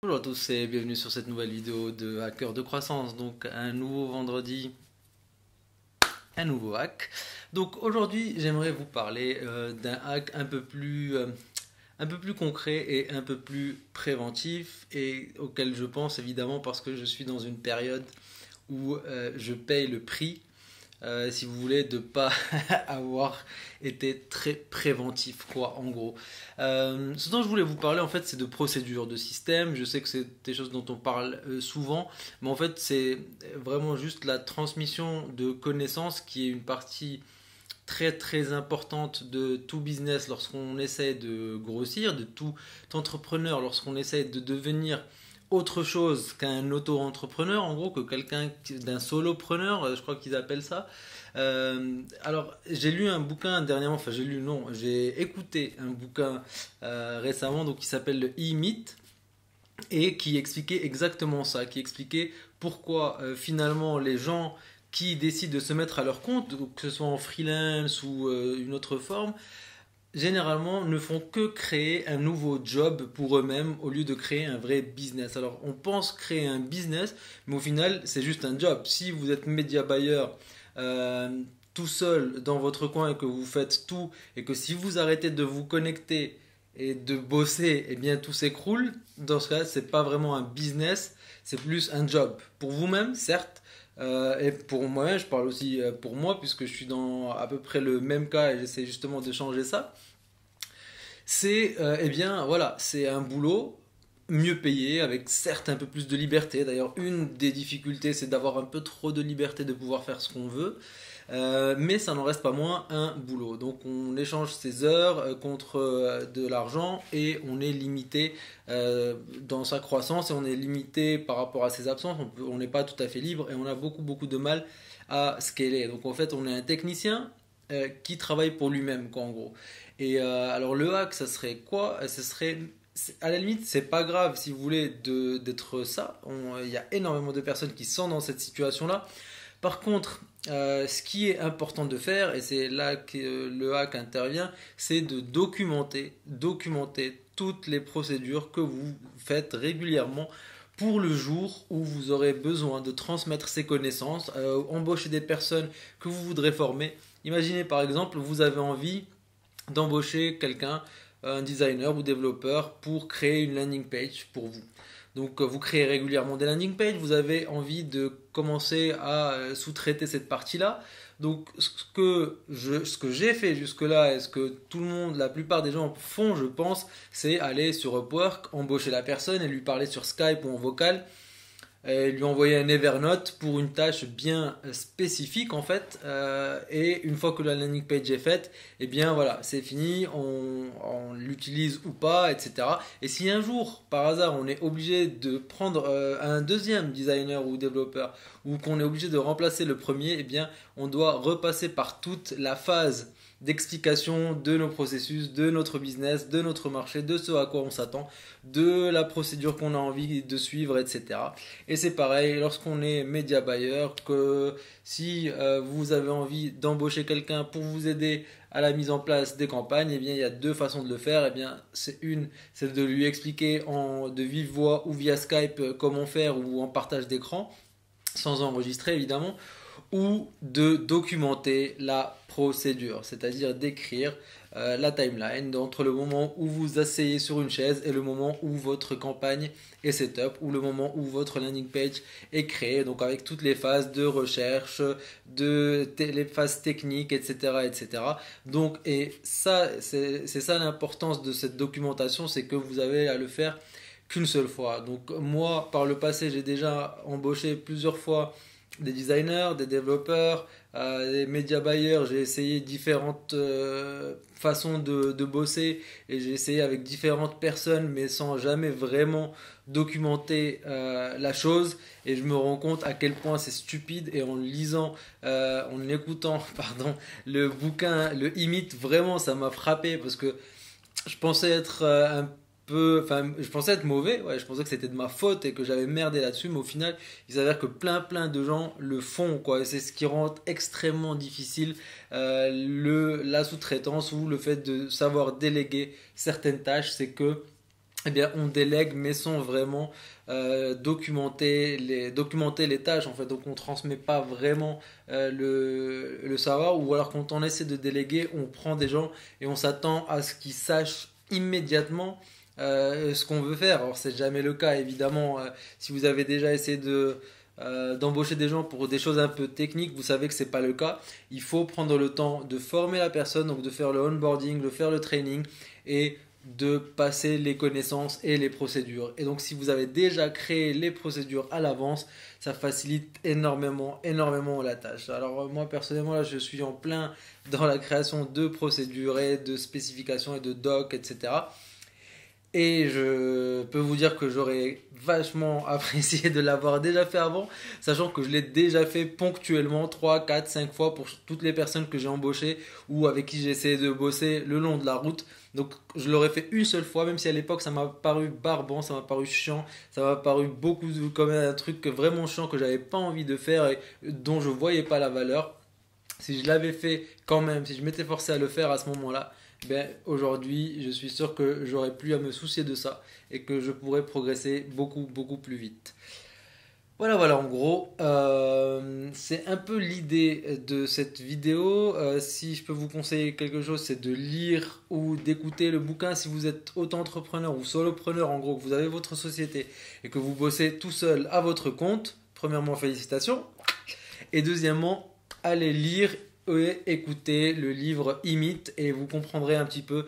Bonjour à tous et bienvenue sur cette nouvelle vidéo de Hacker de croissance. Donc un nouveau vendredi, un nouveau hack. Donc aujourd'hui j'aimerais vous parler d'un hack un peu plus concret et un peu plus préventif et auquel je pense évidemment parce que je suis dans une période où je paye le prix si vous voulez, de pas avoir été très préventif, quoi, en gros. Ce dont je voulais vous parler, en fait, c'est de procédures, de systèmes. Je sais que c'est des choses dont on parle souvent, mais en fait, c'est vraiment juste la transmission de connaissances qui est une partie très très importante de tout business lorsqu'on essaie de grossir, de tout entrepreneur lorsqu'on essaie de devenir autre chose qu'un auto-entrepreneur, en gros, que quelqu'un d'un solopreneur, je crois qu'ils appellent ça. Alors, j'ai lu un bouquin dernièrement, enfin j'ai lu, non, j'ai écouté un bouquin récemment, donc qui s'appelle le E-Myth, et qui expliquait exactement ça, qui expliquait pourquoi finalement les gens qui décident de se mettre à leur compte, que ce soit en freelance ou une autre forme, généralement ne font que créer un nouveau job pour eux-mêmes au lieu de créer un vrai business. Alors on pense créer un business, mais au final c'est juste un job. Si vous êtes média buyer tout seul dans votre coin et que vous faites tout, et que si vous arrêtez de vous connecter et de bosser, eh bien tout s'écroule. Dans ce cas, c'est pas vraiment un business, c'est plus un job pour vous-même, certes. Et pour moi, je parle aussi pour moi, puisque je suis dans à peu près le même cas et j'essaie justement de changer ça. C'est eh bien voilà, c'est un boulot mieux payé avec certes un peu plus de liberté. D'ailleurs, une des difficultés, c'est d'avoir un peu trop de liberté de pouvoir faire ce qu'on veut. Mais ça n'en reste pas moins un boulot. Donc on échange ses heures contre de l'argent et on est limité dans sa croissance et on est limité par rapport à ses absences. On n'est pas tout à fait libre et on a beaucoup de mal à scaler. Donc en fait on est un technicien qui travaille pour lui-même, quoi, en gros. Et alors le hack, ça serait quoi? Ce serait à la limite, c'est pas grave si vous voulez d'être ça. Il y a énormément de personnes qui sont dans cette situation-là. Par contre, ce qui est important de faire, et c'est là que le hack intervient, c'est de documenter toutes les procédures que vous faites régulièrement pour le jour où vous aurez besoin de transmettre ces connaissances, embaucher des personnes que vous voudrez former. Imaginez par exemple, vous avez envie d'embaucher quelqu'un, un designer ou développeur, pour créer une landing page pour vous. Donc vous créez régulièrement des landing pages, vous avez envie de commencer à sous-traiter cette partie-là. Donc ce que j'ai fait jusque-là et ce que tout le monde, la plupart des gens font, je pense, c'est aller sur Upwork, embaucher la personne et lui parler sur Skype ou en vocal et lui envoyer un Evernote pour une tâche bien spécifique en fait. Et une fois que la landing page est faite, eh bien voilà, c'est fini, on l'utilise ou pas, etc. Et si un jour, par hasard, on est obligé de prendre un deuxième designer ou développeur, ou qu'on est obligé de remplacer le premier, eh bien on doit repasser par toute la phase d'explication de nos processus, de notre business, de notre marché, de ce à quoi on s'attend, de la procédure qu'on a envie de suivre, etc. Et c'est pareil lorsqu'on est média buyer, que si vous avez envie d'embaucher quelqu'un pour vous aider à la mise en place des campagnes, eh bien il y a deux façons de le faire. Eh bien c'est de lui expliquer de vive voix ou via Skype comment faire ou en partage d'écran, sans enregistrer évidemment, ou de documenter la procédure, c'est-à-dire d'écrire la timeline entre le moment où vous asseyez sur une chaise et le moment où votre campagne est setup, ou le moment où votre landing page est créée, donc avec toutes les phases de recherche, les phases techniques, etc., etc. Donc, et ça, c'est ça l'importance de cette documentation, c'est que vous avez à le faire qu'une seule fois. Donc moi, par le passé, j'ai déjà embauché plusieurs fois des designers, des développeurs, des média buyers. J'ai essayé différentes façons de bosser et j'ai essayé avec différentes personnes, mais sans jamais vraiment documenter la chose. Et je me rends compte à quel point c'est stupide. Et en lisant, en écoutant, pardon, le bouquin, le E-Myth, vraiment, ça m'a frappé parce que je pensais être enfin, je pensais être mauvais, ouais, je pensais que c'était de ma faute et que j'avais merdé là-dessus, mais au final, il s'avère que plein de gens le font, quoi, et c'est ce qui rend extrêmement difficile la sous-traitance ou le fait de savoir déléguer certaines tâches, c'est que eh bien, on délègue, mais sans vraiment documenter les tâches, en fait. Donc, on ne transmet pas vraiment le savoir, ou alors quand on essaie de déléguer, on prend des gens et on s'attend à ce qu'ils sachent immédiatement ce qu'on veut faire. Alors, c'est jamais le cas, évidemment. Si vous avez déjà essayé d'embaucher des gens pour des choses un peu techniques, vous savez que c'est pas le cas. Il faut prendre le temps de former la personne, donc de faire le onboarding, de faire le training et de passer les connaissances et les procédures. Et donc si vous avez déjà créé les procédures à l'avance, ça facilite énormément la tâche. Alors moi personnellement là je suis en plein dans la création de procédures et de spécifications et de docs, etc. Et je peux vous dire que j'aurais vachement apprécié de l'avoir déjà fait avant, sachant que je l'ai déjà fait ponctuellement 3, 4, 5 fois pour toutes les personnes que j'ai embauchées ou avec qui j'ai essayé de bosser le long de la route. Donc je l'aurais fait une seule fois, même si à l'époque ça m'a paru barbant, ça m'a paru chiant, ça m'a paru comme un truc vraiment chiant que j'avais pas envie de faire et dont je voyais pas la valeur. Si je l'avais fait quand même, si je m'étais forcé à le faire à ce moment-là, ben, aujourd'hui, je suis sûr que j'aurais plus à me soucier de ça et que je pourrais progresser beaucoup plus vite. Voilà, en gros, c'est un peu l'idée de cette vidéo. Si je peux vous conseiller quelque chose, c'est de lire ou d'écouter le bouquin. Si vous êtes auto-entrepreneur ou solopreneur, en gros, que vous avez votre société et que vous bossez tout seul à votre compte, premièrement, félicitations. Et deuxièmement, allez lire et écouter le livre Imite et vous comprendrez un petit peu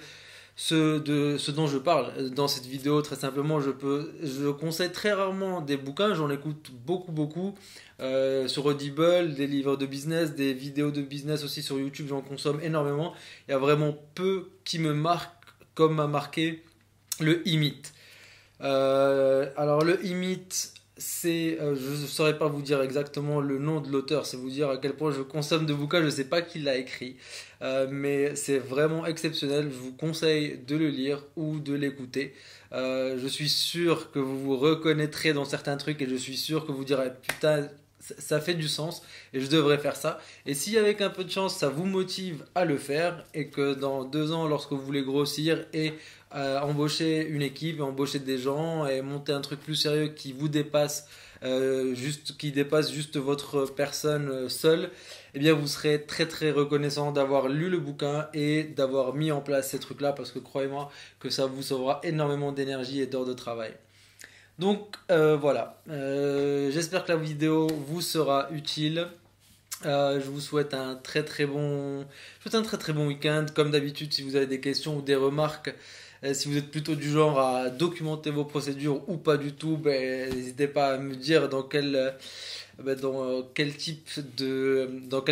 ce dont je parle dans cette vidéo. Très simplement, je conseille très rarement des bouquins, j'en écoute beaucoup sur Audible, des livres de business, des vidéos de business aussi sur YouTube, j'en consomme énormément. Il y a vraiment peu qui me marquent comme m'a marqué le Imite. Alors le Imite, je ne saurais pas vous dire exactement le nom de l'auteur, c'est vous dire à quel point je consomme de bouquins, je ne sais pas qui l'a écrit, mais c'est vraiment exceptionnel, je vous conseille de le lire ou de l'écouter. Je suis sûr que vous vous reconnaîtrez dans certains trucs et je suis sûr que vous direz putain, ça fait du sens et je devrais faire ça. Et si avec un peu de chance ça vous motive à le faire et que dans 2 ans lorsque vous voulez grossir et embaucher une équipe, embaucher des gens et monter un truc plus sérieux qui vous dépasse, qui dépasse juste votre personne seule, eh bien vous serez très reconnaissant d'avoir lu le bouquin et d'avoir mis en place ces trucs là parce que croyez-moi que ça vous sauvera énormément d'énergie et d'heures de travail. Donc voilà, j'espère que la vidéo vous sera utile. Je vous souhaite je vous souhaite un très bon week-end. Comme d'habitude, si vous avez des questions ou des remarques, si vous êtes plutôt du genre à documenter vos procédures ou pas du tout, ben, n'hésitez pas à me dire dans quelle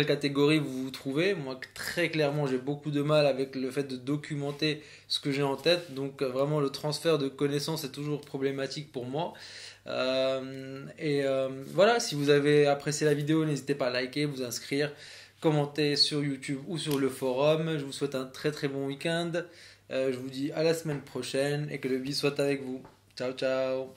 catégorie vous vous trouvez. Moi, très clairement, j'ai beaucoup de mal avec le fait de documenter ce que j'ai en tête. Donc, vraiment, le transfert de connaissances est toujours problématique pour moi. Voilà, si vous avez apprécié la vidéo, n'hésitez pas à liker, vous inscrire, commenter sur YouTube ou sur le forum. Je vous souhaite un très bon week-end. Je vous dis à la semaine prochaine et que le bis soit avec vous. Ciao.